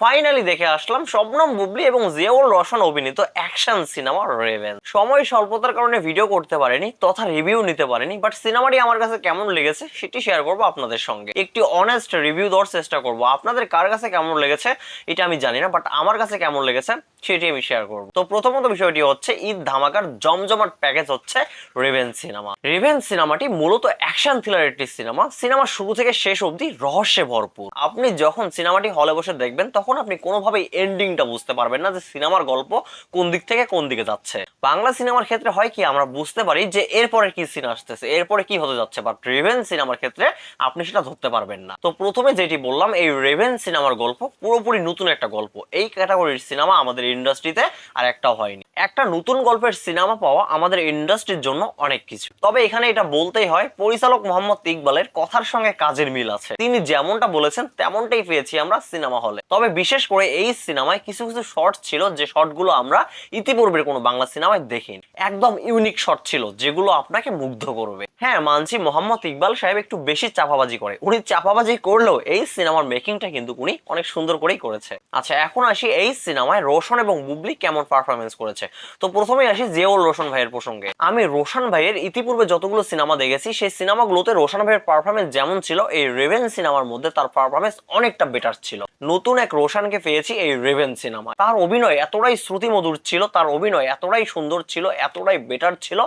Finally দেখে আসলাম শবনম বুবলি এবং জিয়াউল রোশন অভিনীত অ্যাকশন সিনেমা রেভেন। সময় স্বল্পতার কারণে ভিডিও করতে পারেনি তথা রিভিউ নিতে পারেনি, বাট সিনেমাটি আমার কাছে কেমন লেগেছে সেটি শেয়ার করবো আপনাদের সঙ্গে। একটি অনেস্ট রিভিউ দেওয়ার চেষ্টা করবো। আপনাদের কার কাছে কেমন লেগেছে এটা আমি জানি না, বাট আমার কাছে কেমন লেগেছে সেটি আমি শেয়ার করবো। তো প্রথমত বিষয়টি হচ্ছে ঈদ ধামাকার জমজমাট প্যাকেজ হচ্ছে রেভেন সিনেমা। রেভেন সিনেমাটি মূলত অ্যাকশন থ্রিলার একটি সিনেমা। সিনেমা শুরু থেকে শেষ অবধি রহস্যে ভরপুর। আপনি যখন সিনেমাটি হলে বসে দেখবেন তখন আপনি কোনোভাবেই এন্ডিংটা বুঝতে পারবেন না যে সিনেমার গল্প কোন দিক থেকে কোন দিকে যাচ্ছে। বাংলা সিনেমার ক্ষেত্রে হয় কি, আমরা বুঝতে পারি যে এরপরে কি সিন আসতেছে, এরপরে কি হতে যাচ্ছে, বাট রেভেন সিনেমার ক্ষেত্রে আপনি সেটা ধরতে পারবেন না। তো প্রথমে যেটি বললাম, এই রেভেন সিনেমার গল্প পুরোপুরি নতুন একটা গল্প। এই ক্যাটাগরির সিনেমা আমাদের ইন্ডাস্ট্রিতে আর একটাও হয়নি। একটা নতুন গল্পের সিনেমা পাওয়া আমাদের ইন্ডাস্ট্রির জন্য অনেক কিছু। তবে এখানে এটা বলতেই হয়, পরিচালক মোহাম্মদ ইকবালের কথার সঙ্গে কাজের মিল আছে। তিনি যেমনটা বলেছেন তেমনটাই পেয়েছি আমরা সিনেমা হলে। তবে বিশেষ করে এই সিনেমায় কিছু কিছু শর্ট ছিল যে শর্টগুলো আমরা ইতিপূর্বের কোনো বাংলা সিনেমায় দেখিনি। একদম ইউনিক শর্ট ছিল যেগুলো আপনাকে মুগ্ধ করবে। হ্যাঁ, মানছি মোহাম্মদ ইকবাল সাহেব একটু বেশি চাপাবাজি করে। উনি চাপাবাজি করলেও এই সিনেমার মেকিংটা কিন্তু উনি অনেক সুন্দর করেই করেছে। আচ্ছা, এখন আসি এই সিনেমায় রোশন এবং বুবলি কেমন পারফরমেন্স করেছে। তো প্রথমেই আসি জিয়াউল রোশন ভাইয়ের প্রসঙ্গে। আমি রোশন ভাইয়ের ইতিপূর্বে যতগুলো সিনেমা দেখেছি সেই সিনেমাগুলোতে রোশন ভাইয়ের পারফরমেন্স যেমন ছিল, এই রেভেন সিনেমার মধ্যে তার পারফরমেন্স অনেকটা বেটার ছিল। নতুন এক রোশনকে পেয়েছি এই রেভেন সিনেমায়। তার অভিনয় এতটাই শ্রুতিমধুর ছিল, তার অভিনয় এতটাই সুন্দর ছিল, এতটাই বেটার ছিল,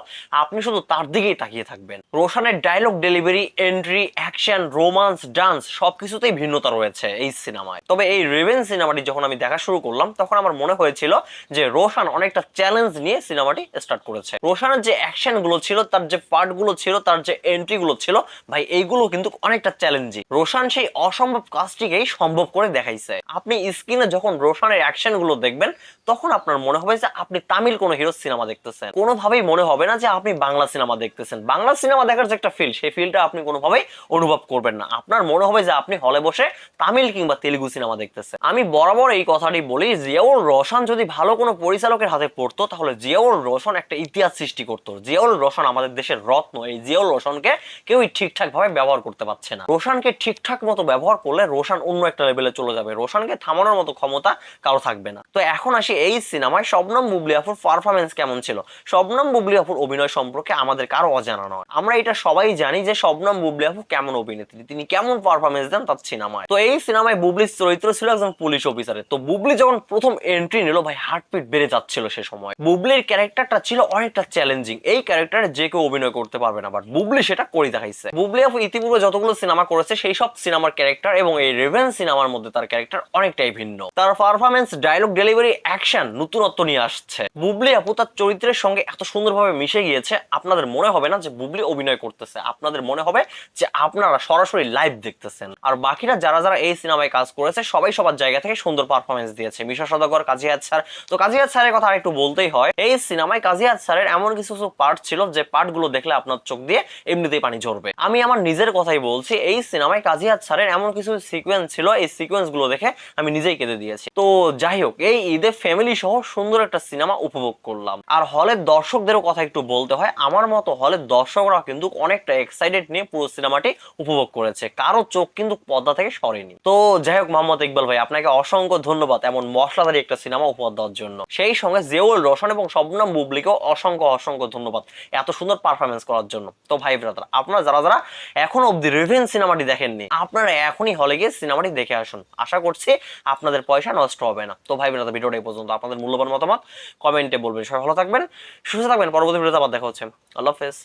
আপনি শুধু তার দিকেই তাকিয়ে থাকবেন। রোশনের dialogue delivery, entry, action, romance, dance সবকিছুতেই ভিন্নতা রয়েছে এই সিনেমায়। তবে এই রেভেন সিনেমাটি যখন আমি দেখা শুরু করলাম তখন আমার মনে হয়েছিল যে রোশন অনেকটা চ্যালেঞ্জ নিয়ে সিনেমাটি স্টার্ট করেছে। রোশনের যে অ্যাকশন গুলো ছিল, তার যে পার্ট গুলো ছিল, তার যে এন্ট্রি গুলো ছিল, ভাই এইগুলো কিন্তু অনেকটা চ্যালেঞ্জিং। রোশন সেই অসম্ভব কাজটিকেই সম্ভব করে দেখাইছে। আপনি স্ক্রিনে যখন রোশনের অ্যাকশন গুলো দেখবেন তখন আপনার মনে হবে যে আপনি তামিল কোনো হিরো সিনেমা দেখতেছেন। কোনোভাবেই মনে হবে না যে আপনি বাংলা সিনেমা দেখতেছেন। বাংলা সিনেমা দেখার যে একটা ফিল, সেই ফিলটা আপনি কোনোভাবেই অনুভব করবেন না। আপনার মনে হবে যে আপনি হলে বসে তামিল কিংবা তেলুগু সিনেমা দেখতেছেন। আমি বরাবর এই কথাটি বলি, জিয়াউল রোশন যদি ভালো কোনো পরিচালকের হাতে পড়তো তাহলে জিয়াউল রোশন একটা ইতিহাস সৃষ্টি করতো। জিয়াউল রোশন আমাদের দেশের রত্ন। এই জিয়াউল রোশনকে কেউই ঠিকঠাক ভাবে ব্যবহার করতে পারছে না। রোশনকে ঠিকঠাক মতো ব্যবহার করলে রোশন অন্য একটা লেভেলে চলে যাবে। রোশনকে থামানোর মতো ক্ষমতা কারো থাকবে না। তো এখন আসি এই সিনেমায় শবনম বুবলি আপুর পারফরমেন্স কেমন ছিল। শবনম বুবলি আপুর অভিনয় সম্পর্কে আমাদের কারো অজানা নয়। আমরা এটা সবাই জানি যে শবনম বুবলি আপু কেমন অভিনেত্রী, তিনি কেমন পারফরমেন্স দেন তার সিনেমায়। তো এই সিনেমায় বুবলির চরিত্র ছিল একজন পুলিশ অফিসারের। তো বুবলি যখন প্রথম এন্ট্রি নিল, ভাই হার্টবিট বেড়ে যাচ্ছিল সে সময়। বুবলির ক্যারেক্টারটা ছিল অনেকটা চ্যালেঞ্জিং। এই ক্যারেক্টারে যে কেউ অভিনয় করতে পারবে না, বাট বুবলি সেটা করে দেখাইছে। বুবলি আপু ইতিপূর্বে যতগুলো সিনেমা করেছে সেই সব সিনেমার ক্যারেক্টার এবং এই রেভেন সিনেমার মধ্যে তার ক্যারেক্টার অনেকটাই ভিন্ন। তার পারফরমেন্স, ডায়লগ ডেলিভারি, অ্যাকশন নতুনত্ব নিয়ে আসছে। বুবলি আপু তার চরিত্রের সঙ্গে এত সুন্দরভাবে মিশে গিয়েছে, আপনাদের মনে হবে না যে বুবলি অভিনয় করতেছে, আপনাদের মনে হবে যে আপনারা সরাসরি লাইভ দেখতেছেন। আর বাকিরা যারা যারা এই সিনেমায় কাজ করেছে সবাই সবার জায়গা থেকে সুন্দর পারফরমেন্স দিয়েছে। মিশা সওদাগর, কাজী হায়াৎ স্যার। তো কাজী হায়াৎ স্যারের কথা একটু বলতেই হয়। এই সিনেমায় কাজী হায়াৎ স্যারের এমন কিছু কিছু পার্ট ছিল যে পার্টগুলো দেখলে আপনার চোখ দিয়ে এমনিতেই পানি ঝরবে। আমি আমার নিজের কথাই বলছি, এই সিনেমায় কাজী হায়াৎ স্যারের এমন কিছু সিকোয়েন্স ছিল, এই সিকোয়েন্স গুলো দেখে আমি নিজেই কেঁদে দিয়েছি। তো যাই হোক, এই ঈদে ফ্যামিলি সহ সুন্দর একটা সিনেমা উপভোগ করলাম। আর হলের দর্শকদেরও কথা একটু বলতে হয়, আমার মতো হলের দর্শকরা কিন্তু অনেকটা এক্সাইটেড নিয়ে পুরো সিনেমাটি উপভোগ করেছে। কারো চোখ কিন্তু পর্দা থেকে সরেনি। তো যাই হোক, মোহাম্মদ ইকবাল ভাই আপনাকে অসংখ্য ধন্যবাদ এমন মশলাদারি একটা সিনেমা উপহার দেওয়ার জন্য। সেই সঙ্গে জিয়াউল রোশন এবং শবনম বুবলিকেও অসংখ্য অসংখ্য ধন্যবাদ এত সুন্দর পারফরমেন্স করার জন্য। তো ভাই ব্রাদার, আপনারা যারা যারা এখনো অব্দি রেভেন সিনেমাটি দেখেননি, আপনারা এখনই হলে গিয়ে সিনেমাটি দেখে আসুন। আশা করছি আপনাদের পয়সা নষ্ট হবে না। তো ভাই ব্রাদার, ভিডিওটা এই পর্যন্ত। আপনাদের মূল্যবান মতামত কমেন্টে বলবেন। সবাই ভালো থাকবেন, সুস্থ থাকবেন। পরবর্তী ভিডিওতে আবার দেখা হচ্ছে। আল্লাহ হাফেজ।